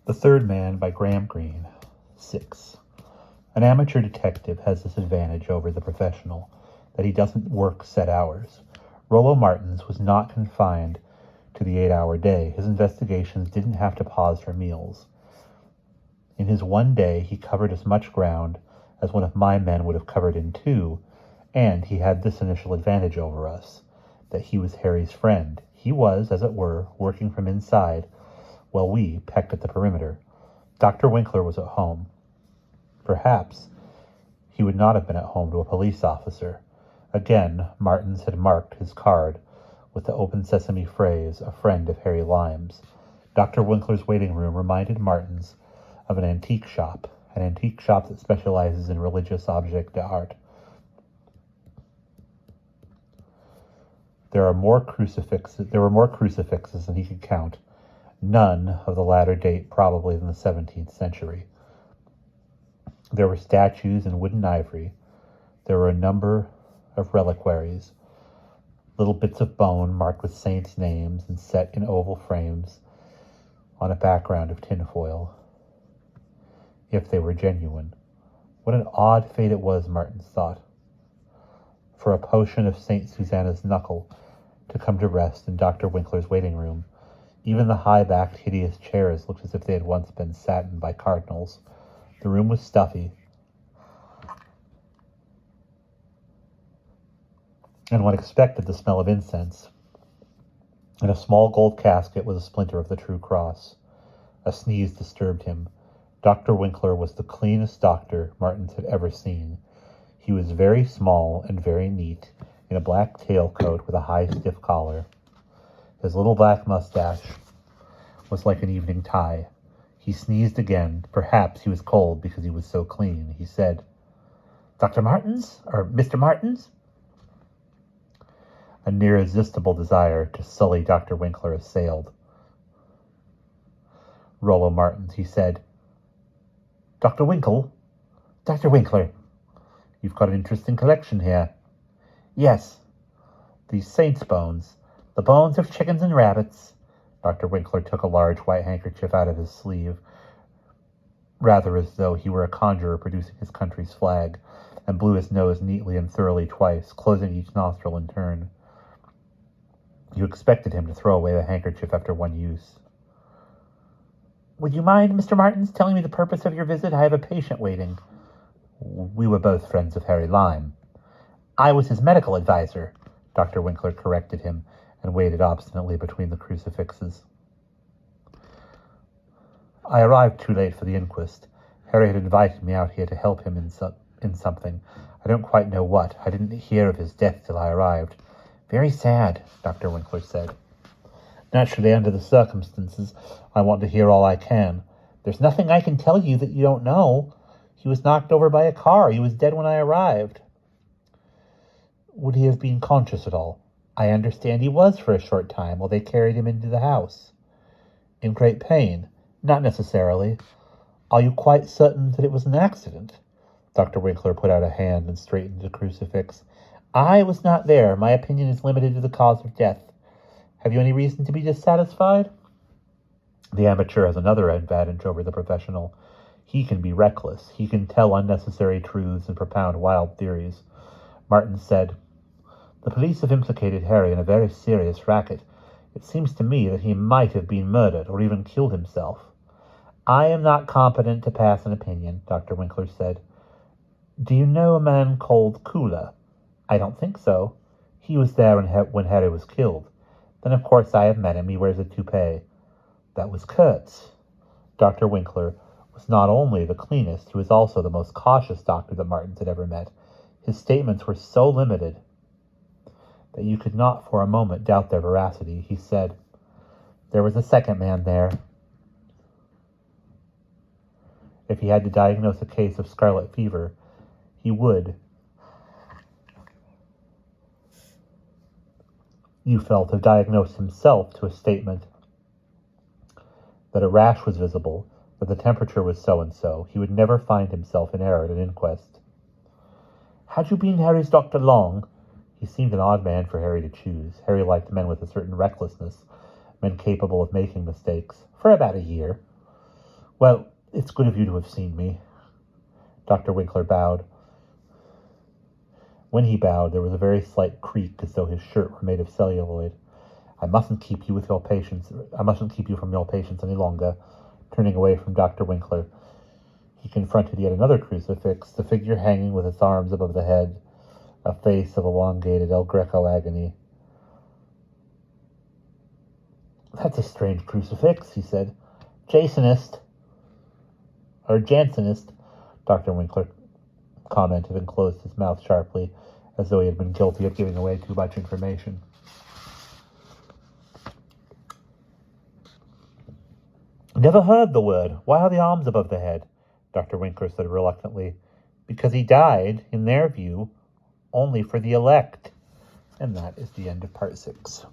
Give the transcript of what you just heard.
The Third Man by Graham Greene. 6. An amateur detective has this advantage over the professional, that he doesn't work set hours. Rollo Martins was not confined to the 8-hour day. His investigations didn't have to pause for meals. In his one day, he covered as much ground as one of my men would have covered in 2, and he had this initial advantage over us, that he was Harry's friend. He was, as it were, working from inside, while we pecked at the perimeter. Dr. Winkler was at home. Perhaps he would not have been at home to a police officer. Again, Martins had marked his card with the open sesame phrase, "a friend of Harry Lime's." Dr. Winkler's waiting room reminded Martins of an antique shop that specializes in religious object d'art. There were more crucifixes than he could count, none of the latter date probably than the 17th century. There were statues in wood and ivory. There were a number of reliquaries, little bits of bone marked with saints' names and set in oval frames on a background of tinfoil, if they were genuine. What an odd fate it was, Martins thought, for a potion of St. Susanna's knuckle to come to rest in Dr. Winkler's waiting room. Even the high-backed, hideous chairs looked as if they had once been sat in by cardinals. The room was stuffy, and one expected the smell of incense. In a small gold casket was a splinter of the true cross. A sneeze disturbed him. Dr. Winkler was the cleanest doctor Martins had ever seen. He was very small and very neat, in a black tailcoat with a high, stiff collar. His little black mustache was like an evening tie. He sneezed again. Perhaps he was cold because he was so clean. He said, "Dr. Martins? Or Mr. Martins?" An irresistible desire to sully Dr. Winkler assailed Rollo Martins. He said, "Dr. Winkle? Dr. Winkler, you've got an interesting collection here." "Yes, these saints' bones, the bones of chickens and rabbits." Dr. Winkler took a large white handkerchief out of his sleeve, rather as though he were a conjurer producing his country's flag, and blew his nose neatly and thoroughly twice, closing each nostril in turn. You expected him to throw away the handkerchief after one use. "Would you mind, Mr. Martins, telling me the purpose of your visit? I have a patient waiting." "We were both friends of Harry Lime." "I was his medical advisor," Dr. Winkler corrected him, and waited obstinately between the crucifixes. "I arrived too late for the inquest. Harry had invited me out here to help him in something. I don't quite know what. I didn't hear of his death till I arrived." "Very sad," Dr. Winkler said. "Naturally, under the circumstances, I want to hear all I can." "There's nothing I can tell you that you don't know. He was knocked over by a car. He was dead when I arrived." "Would he have been conscious at all?" "I understand he was for a short time while they carried him into the house." "In great pain?" "Not necessarily." "Are you quite certain that it was an accident?" Dr. Winkler put out a hand and straightened the crucifix. "I was not there. My opinion is limited to the cause of death. Have you any reason to be dissatisfied?" The amateur has another advantage over the professional. He can be reckless. He can tell unnecessary truths and propound wild theories. Martin said, "The police have implicated Harry in a very serious racket. It seems to me that he might have been murdered or even killed himself." "I am not competent to pass an opinion," Dr. Winkler said. "Do you know a man called Kula?" "I don't think so." "He was there when Harry was killed." "Then of course I have met him. He wears a toupee." "That was Kurtz." Dr. Winkler was not only the cleanest, he was also the most cautious doctor that Martins had ever met. His statements were so limited that you could not for a moment doubt their veracity. He said, "There was a second man there. If he had to diagnose a case of scarlet fever, he would, you felt, have diagnosed himself to a statement that a rash was visible, that the temperature was so-and-so. He would never find himself in error at an inquest." "Had you been Harry's doctor long?" He seemed an odd man for Harry to choose. Harry liked men with a certain recklessness, men capable of making mistakes. "For about a year." Well, it's good of you to have seen me. Dr. Winkler bowed. When he bowed, there was a very slight creak as though his shirt were made of celluloid. I mustn't keep you from your patients any longer. Turning away from Dr. Winkler, he confronted yet another crucifix, the figure hanging with its arms above the head, a face of elongated El Greco agony. That's a strange crucifix, he said. Jansenist, Dr. Winkler commented and closed his mouth sharply, as though he had been guilty of giving away too much information. Never heard the word. Why are the arms above the head? Dr. Winkler said reluctantly. Because he died, in their view, only for the elect. And that is the end of part 6.